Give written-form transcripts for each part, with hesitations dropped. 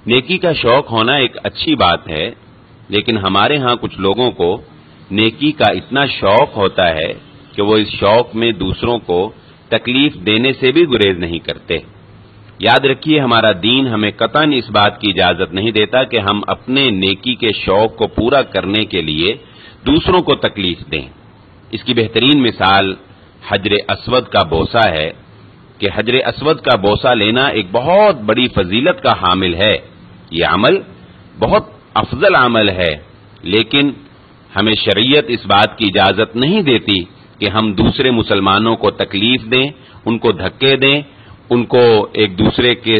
نیکی کا شوق ہونا ایک اچھی بات ہے، لیکن ہمارے ہاں کچھ لوگوں کو نیکی کا اتنا شوق ہوتا ہے کہ وہ اس شوق میں دوسروں کو تکلیف دینے سے بھی گریز نہیں کرتے۔ یاد رکھیے، ہمارا دین ہمیں قطعاً اس بات کی اجازت نہیں دیتا کہ ہم اپنے نیکی کے شوق کو پورا کرنے کے لیے دوسروں کو تکلیف دیں۔ اس کی بہترین مثال حجر اسود کا بوسہ ہے کہ حجر اسود کا بوسہ لینا ایک بہت بڑی فضیلت کا حامل ہے۔ یہ عمل بہت افضل عمل ہے، لیکن ہمیں شریعت اس بات کی اجازت نہیں دیتی کہ ہم دوسرے مسلمانوں کو تکلیف دیں، ان کو دھکے دیں، ان کو ایک دوسرے کے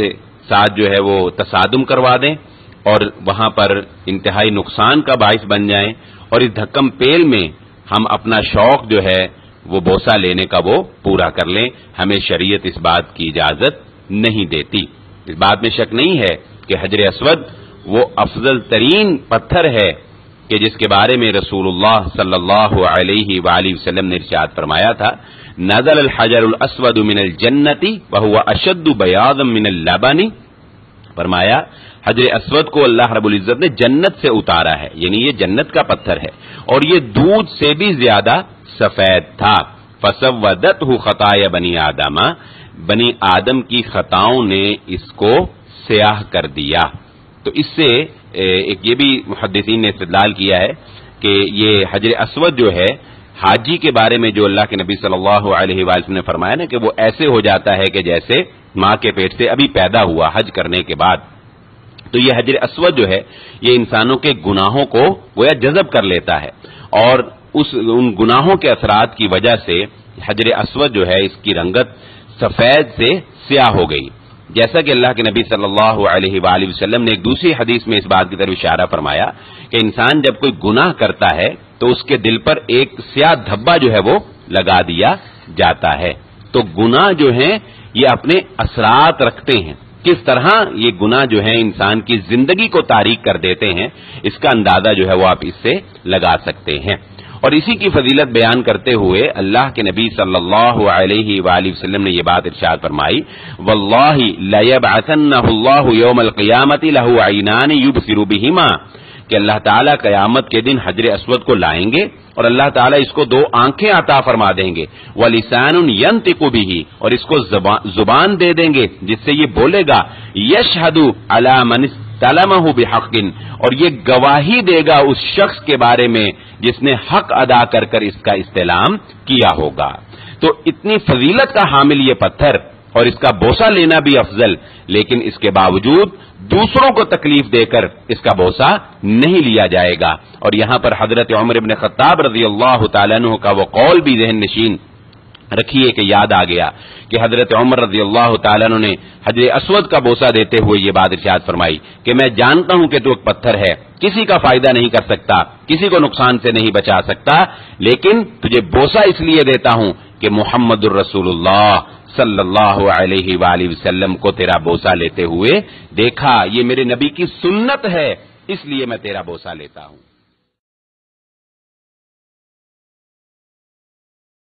ساتھ جو ہے وہ تصادم کروا دیں اور وہاں پر انتہائی نقصان کا باعث بن جائیں، اور اس دھکم پیل میں ہم اپنا شوق جو ہے وہ بوسہ لینے کا وہ پورا کر لیں۔ ہمیں شریعت اس بات کی اجازت نہیں دیتی۔ اس بات میں شک نہیں ہے کہ حجر اسود وہ افضل ترین پتھر ہے کہ جس کے بارے میں رسول اللہ صلی اللہ علیہ وآلہ وسلم نے ارشاد فرمایا تھا، نزل الحجر الاسود من الجنت وهو اشد بیاضا من اللبن۔ فرمایا حجر اسود کو اللہ رب العزت نے جنت سے اتارا ہے، یعنی یہ جنت کا پتھر ہے اور یہ دودھ سے بھی زیادہ سفید تھا۔ فسودته خطایا بنی آدم، بنی آدم کی خطاؤں نے اس کو سیاہ کر دیا۔ تو اس سے ایک یہ بھی محدثین نے استدلال کیا ہے کہ یہ حجر اسود جو ہے حاجی کے بارے میں جو اللہ کے نبی صلی اللہ علیہ وسلم نے فرمایا نا کہ وہ ایسے ہو جاتا ہے کہ جیسے ماں کے پیٹ سے ابھی پیدا ہوا حج کرنے کے بعد۔ تو یہ حجر اسود جو ہے یہ انسانوں کے گناہوں کو گویا جذب کر لیتا ہے، اور ان گناہوں کے اثرات کی وجہ سے حجر اسود جو ہے اس کی رنگت سفید سے سیاہ ہو گئی۔ جیسا کہ اللہ کے نبی صلی اللہ علیہ وآلہ وسلم نے ایک دوسری حدیث میں اس بات کی طرف اشارہ فرمایا کہ انسان جب کوئی گناہ کرتا ہے تو اس کے دل پر ایک سیاہ دھبا جو ہے وہ لگا دیا جاتا ہے۔ تو گناہ جو ہیں یہ اپنے اثرات رکھتے ہیں، کس طرح یہ گناہ جو ہے انسان کی زندگی کو تاریک کر دیتے ہیں، اس کا اندازہ جو ہے وہ آپ اس سے لگا سکتے ہیں۔ اور اسی کی فضیلت بیان کرتے ہوئے اللہ کے نبی صلی اللہ علیہ وآلہ وسلم نے یہ بات ارشاد فرمائی، واللہ لیبعثنہ اللہ یوم القیامۃ لہ عینان یبصر بہما، کہ اللہ تعالیٰ قیامت کے دن حجر اسود کو لائیں گے اور اللہ تعالیٰ اس کو دو آنکھیں عطا فرما دیں گے، وَلِسَانٌ يَنطِقُ بِهِ، اور اس کو زبان دے دیں گے جس سے یہ بولے گا، يَشْهَدُ عَلَى مَنِ اسْتَلَمَهُ بِحَقٍ، اور یہ گواہی دے گا اس شخص کے بارے میں جس نے حق ادا کر کر اس کا استعلام کیا ہوگا۔ تو اتنی فضیلت کا حامل یہ پتھر اور اس کا بوسہ لینا بھی افضل، لیکن اس کے باوجود دوسروں کو تکلیف دے کر اس کا بوسہ نہیں لیا جائے گا۔ اور یہاں پر حضرت عمر بن خطاب رضی اللہ تعالیٰ عنہ کا وہ قول بھی ذہن نشین رکھیے کہ یاد آ گیا کہ حضرت عمر رضی اللہ تعالیٰ عنہ نے حجر اسود کا بوسہ دیتے ہوئے یہ بات ارشاد فرمائی کہ میں جانتا ہوں کہ تو ایک پتھر ہے، کسی کا فائدہ نہیں کر سکتا، کسی کو نقصان سے نہیں بچا سکتا، لیکن تجھے بوسہ اس لیے دیتا ہوں کہ محمد الرسول اللہ صلی اللہ علیہ وآلہ وسلم کو تیرا بوسہ لیتے ہوئے دیکھا، یہ میرے نبی کی سنت ہے، اس لیے میں تیرا بوسہ لیتا ہوں۔